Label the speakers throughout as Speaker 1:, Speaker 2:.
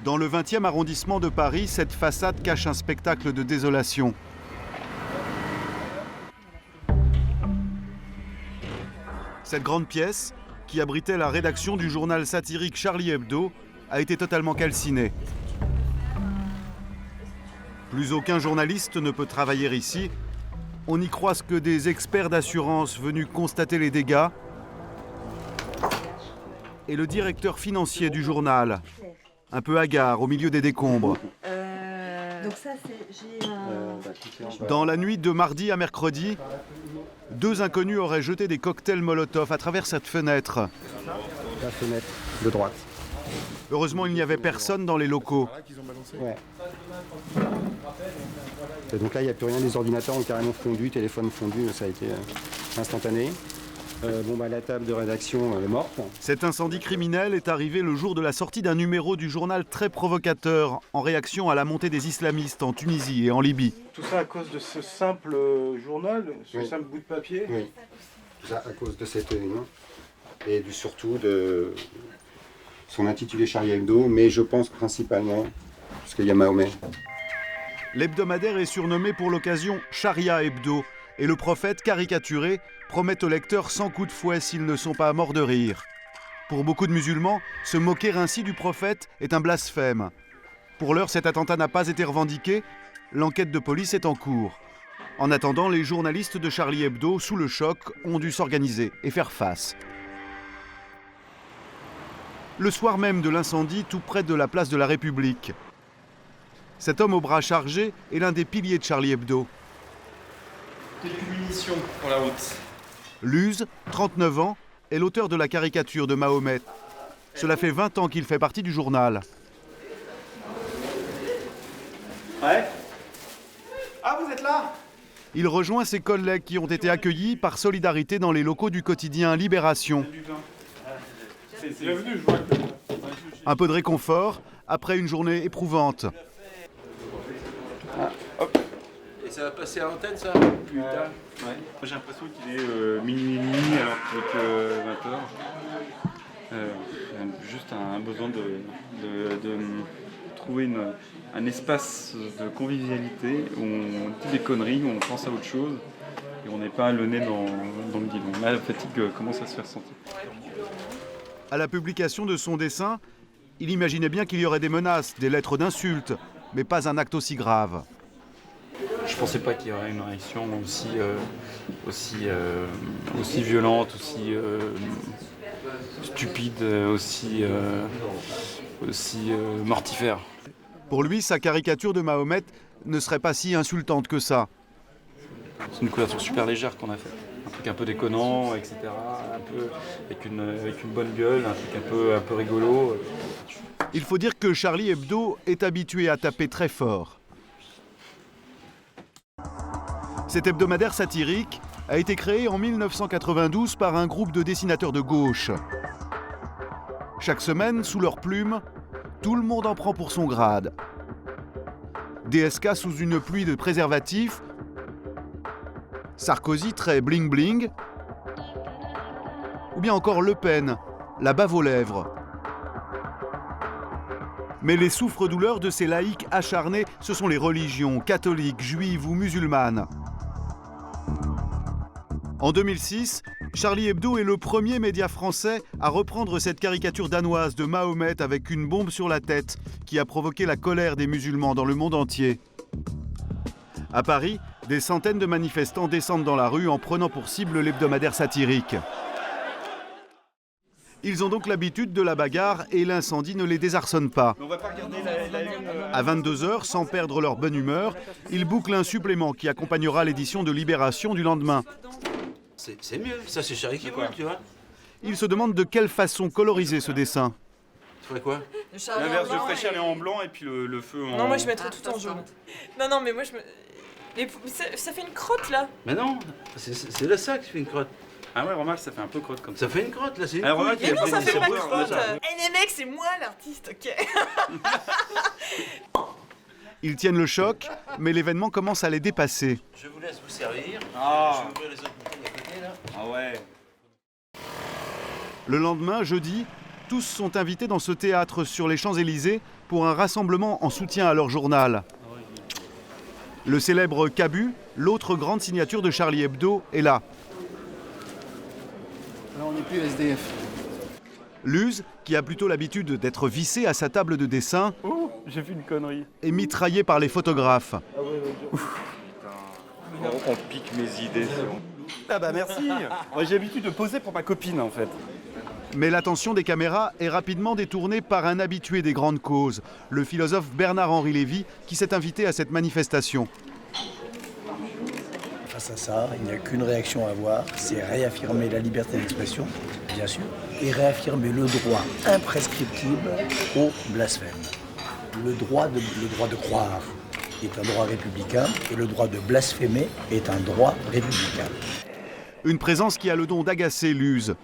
Speaker 1: Dans le 20e arrondissement de Paris, cette façade cache un spectacle de désolation. Cette grande pièce, qui abritait la rédaction du journal satirique Charlie Hebdo, a été totalement calcinée. Plus aucun journaliste ne peut travailler ici. On n'y croise que des experts d'assurance venus constater les dégâts et le directeur financier du journal, un peu hagard au milieu des décombres.
Speaker 2: Donc ça,
Speaker 1: Dans la nuit de mardi à mercredi, 2 inconnus auraient jeté des cocktails Molotov à travers cette fenêtre.
Speaker 3: La fenêtre de droite.
Speaker 1: Heureusement, il n'y avait personne dans les locaux.
Speaker 3: Ouais. Et donc là, il n'y a plus rien, les ordinateurs ont carrément fondu, téléphone fondu, ça a été instantané. La table de rédaction est morte.
Speaker 1: Cet incendie criminel est arrivé le jour de la sortie d'un numéro du journal très provocateur en réaction à la montée des islamistes en Tunisie et en Libye.
Speaker 4: Tout ça à cause de ce simple journal, ce simple bout de papier.
Speaker 3: Oui, tout ça à cause de cette union et surtout de son intitulé Charlie Hebdo, mais je pense principalement parce qu'il y a Mahomet.
Speaker 1: L'hebdomadaire est surnommé pour l'occasion Sharia Hebdo et le prophète caricaturé promet aux lecteurs 100 coups de fouet s'ils ne sont pas morts de rire. Pour beaucoup de musulmans, se moquer ainsi du prophète est un blasphème. Pour l'heure, cet attentat n'a pas été revendiqué. L'enquête de police est en cours. En attendant, les journalistes de Charlie Hebdo, sous le choc, ont dû s'organiser et faire face. Le soir même de l'incendie, tout près de la place de la République, cet homme au bras chargé est l'un des piliers de Charlie Hebdo.
Speaker 5: Quelques munitions pour la route.
Speaker 1: Luz, 39 ans, est l'auteur de la caricature de Mahomet. Cela fait 20 ans qu'il fait partie du journal.
Speaker 4: Ouais. Ah, vous êtes là?
Speaker 1: Il rejoint ses collègues qui ont été accueillis par solidarité dans les locaux du quotidien Libération.
Speaker 4: Bienvenue, je vois.
Speaker 1: Un peu de réconfort après une journée éprouvante.
Speaker 6: Et ça va passer à l'antenne, ça?
Speaker 5: Plus tard. Ouais. Moi j'ai l'impression qu'il est minuit et demi alors qu'il n'est que 20h. Juste un besoin de trouver un espace de convivialité où on dit des conneries, où on pense à autre chose et on n'est pas le nez dans le guidon. Là, la fatigue commence à se faire sentir.
Speaker 1: À la publication de son dessin, il imaginait bien qu'il y aurait des menaces, des lettres d'insultes, mais pas un acte aussi grave.
Speaker 5: Je ne pensais pas qu'il y aurait une réaction aussi violente, aussi stupide, aussi mortifère.
Speaker 1: Pour lui, sa caricature de Mahomet ne serait pas si insultante que ça.
Speaker 5: C'est une couverture super légère qu'on a faite. Un truc un peu déconnant, etc. Un peu avec une bonne gueule, un truc un peu rigolo.
Speaker 1: Il faut dire que Charlie Hebdo est habitué à taper très fort. Cet hebdomadaire satirique a été créé en 1992 par un groupe de dessinateurs de gauche. Chaque semaine, sous leur plume, tout le monde en prend pour son grade. DSK sous une pluie de préservatifs, Sarkozy très bling-bling, ou bien encore Le Pen, la bave aux lèvres. Mais les souffres-douleurs de ces laïcs acharnés, ce sont les religions, catholiques, juives ou musulmanes. En 2006, Charlie Hebdo est le premier média français à reprendre cette caricature danoise de Mahomet avec une bombe sur la tête qui a provoqué la colère des musulmans dans le monde entier. À Paris, des centaines de manifestants descendent dans la rue en prenant pour cible l'hebdomadaire satirique. Ils ont donc l'habitude de la bagarre et l'incendie ne les désarçonne pas. À 22h, sans perdre leur bonne humeur, ils bouclent un supplément qui accompagnera l'édition de Libération du lendemain.
Speaker 6: C'est mieux, ça c'est Charlie qui roule, tu vois.
Speaker 1: Ils se demandent de quelle façon coloriser ce dessin.
Speaker 6: Tu ferais quoi?
Speaker 5: L'inverse de fraîcheur est en blanc et puis le feu en...
Speaker 2: Non, moi je mettrais tout en jaune. Non, mais moi je me... Mais ça fait une crotte là.
Speaker 6: Mais non, c'est là ça qui fait une crotte.
Speaker 5: Ah ouais, remarque, ça fait un peu crotte comme ça.
Speaker 6: Ça fait une crotte là, c'est une
Speaker 5: Ah, remarque,
Speaker 2: Mais non, ça fait pas
Speaker 5: beurre,
Speaker 2: crotte.
Speaker 5: machin.
Speaker 2: Les mecs, c'est moi l'artiste, ok.
Speaker 1: Ils tiennent le choc, mais l'événement commence à les dépasser.
Speaker 6: Je vous laisse vous servir.
Speaker 5: Ah.
Speaker 6: Je vais ouvrir les autres bouteilles à côté là.
Speaker 5: Ah ouais.
Speaker 1: Le lendemain, jeudi, Tous sont invités dans ce théâtre sur les Champs-Élysées pour un rassemblement en soutien à leur journal. Le célèbre Cabu, l'autre grande signature de Charlie Hebdo, est là.
Speaker 7: Là, on n'est plus SDF.
Speaker 1: Luz, qui a plutôt l'habitude d'être vissé à sa table de dessin,
Speaker 5: Oh, j'ai fait une connerie.
Speaker 1: est mitraillé par les photographes.
Speaker 5: On pique mes idées. Ah bah merci. Moi, j'ai l'habitude de poser pour ma copine en fait.
Speaker 1: Mais l'attention des caméras est rapidement détournée par un habitué des grandes causes, le philosophe Bernard-Henri Lévy, qui s'est invité à cette manifestation.
Speaker 8: Face à ça, il n'y a qu'une réaction à avoir, c'est réaffirmer la liberté d'expression, bien sûr, et réaffirmer le droit imprescriptible au blasphème. Le droit de croire est un droit républicain et le droit de blasphémer est un droit républicain.
Speaker 1: Une présence qui a le don d'agacer Luz.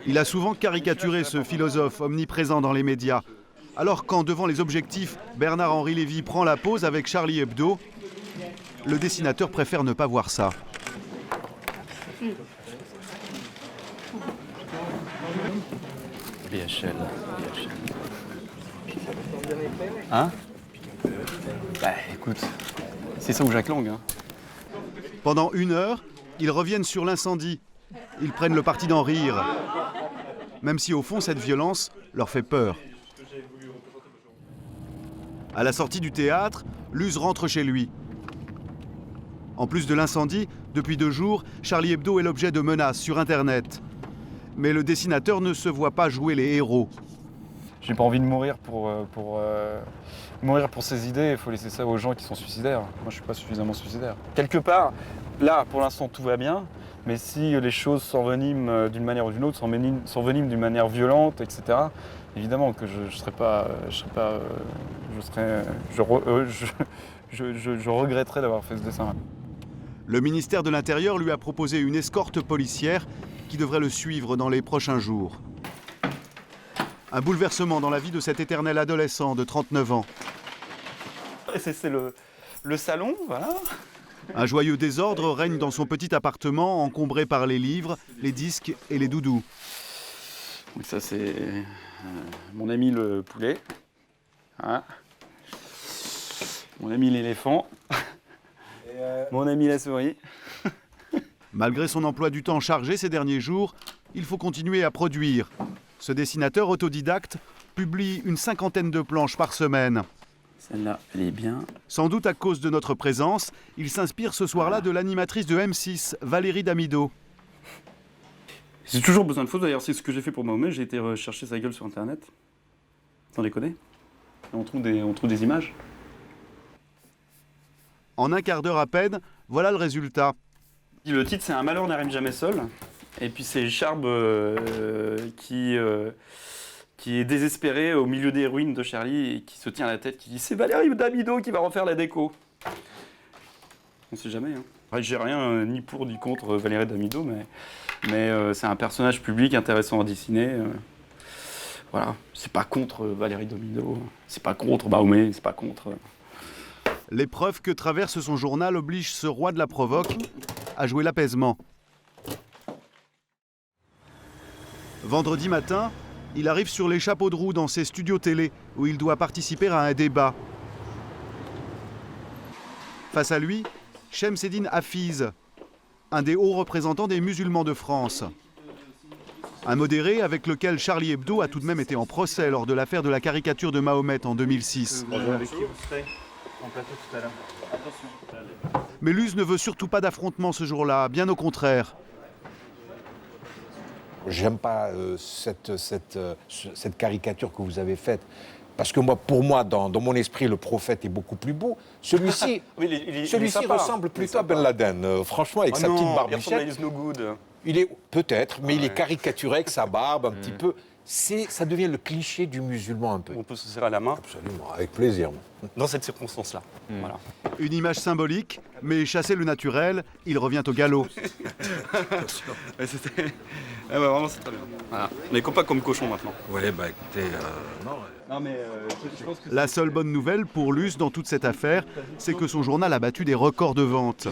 Speaker 1: Il a souvent caricaturé ce philosophe omniprésent dans les médias. Alors quand, devant les objectifs, Bernard-Henri Lévy prend la pose avec Charlie Hebdo, le dessinateur préfère ne pas voir ça.
Speaker 9: BHL. Hein? Bah écoute, c'est ça ou Jacques Lang. Hein.
Speaker 1: Pendant 1 heure, ils reviennent sur l'incendie. Ils prennent le parti d'en rire. Même si au fond, cette violence leur fait peur. À la sortie du théâtre, Luz rentre chez lui. En plus de l'incendie, depuis 2 jours, Charlie Hebdo est l'objet de menaces sur Internet. Mais le dessinateur ne se voit pas jouer les héros.
Speaker 9: J'ai pas envie de mourir mourir pour ses idées, il faut laisser ça aux gens qui sont suicidaires. Moi je suis pas suffisamment suicidaire. Quelque part, là pour l'instant tout va bien, mais si les choses s'enveniment d'une manière ou d'une autre, s'enveniment d'une manière violente, etc., évidemment que je regretterais d'avoir fait ce dessin.
Speaker 1: Le ministère de l'Intérieur lui a proposé une escorte policière qui devrait le suivre dans les prochains jours. Un bouleversement dans la vie de cet éternel adolescent de 39 ans.
Speaker 9: C'est le salon, voilà.
Speaker 1: Un joyeux désordre règne dans son petit appartement encombré par les livres, les disques et les doudous.
Speaker 9: Donc ça c'est mon ami le poulet, hein. Mon ami l'éléphant, mon ami la souris.
Speaker 1: Malgré son emploi du temps chargé ces derniers jours, il faut continuer à produire. Ce dessinateur autodidacte publie une 50aine de planches par semaine.
Speaker 9: Celle-là, elle est bien.
Speaker 1: Sans doute à cause de notre présence, il s'inspire ce soir-là de l'animatrice de M6, Valérie Damido.
Speaker 9: J'ai toujours besoin de photos, d'ailleurs c'est ce que j'ai fait pour Mahomet, j'ai été rechercher sa gueule sur internet. Sans déconner. On trouve des images.
Speaker 1: En 1/4 d'heure à peine, voilà le résultat.
Speaker 9: Le titre c'est Un malheur n'arrive jamais seul. Et puis c'est Charb qui est désespéré au milieu des ruines de Charlie et qui se tient la tête, qui dit c'est Valérie Damido qui va refaire la déco. On sait jamais. Hein. J'ai rien ni pour ni contre Valérie Damido, mais c'est un personnage public intéressant à dessiner. Voilà, c'est pas contre Valérie Damido, c'est pas contre Mahomet, c'est pas contre.
Speaker 1: L'épreuve que traverse son journal oblige ce roi de la provoque à jouer l'apaisement. Vendredi matin, il arrive sur les chapeaux de roue dans ses studios télé où il doit participer à un débat. Face à lui, Chemseddine Hafiz, un des hauts représentants des musulmans de France. Un modéré avec lequel Charlie Hebdo a tout de même été en procès lors de l'affaire de la caricature de Mahomet en 2006. Mais Luz ne veut surtout pas d'affrontement ce jour-là, bien au contraire.
Speaker 10: J'aime pas cette caricature que vous avez faite. Parce que moi, pour moi, dans mon esprit, le prophète est beaucoup plus beau. Celui-ci ressemble plutôt à Ben Laden. Franchement, avec sa petite barbichette. Il est peut-être, mais il est caricaturé avec sa barbe un petit peu. Ça devient le cliché du musulman un peu.
Speaker 9: On peut se serrer la main.
Speaker 10: Absolument, avec plaisir.
Speaker 9: Dans cette circonstance-là. Voilà.
Speaker 1: Une image symbolique, mais chasser le naturel, il revient au galop.
Speaker 9: Vraiment, c'est très bien. Voilà. On est pas comme cochon maintenant.
Speaker 6: Ouais, bah écoutez,
Speaker 9: Non, mais je pense que
Speaker 1: La seule bonne nouvelle pour Luz dans toute cette affaire, c'est que son journal a battu des records de vente.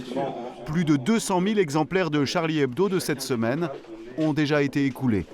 Speaker 1: Plus de 200 000 exemplaires de Charlie Hebdo de cette semaine ont déjà été écoulés.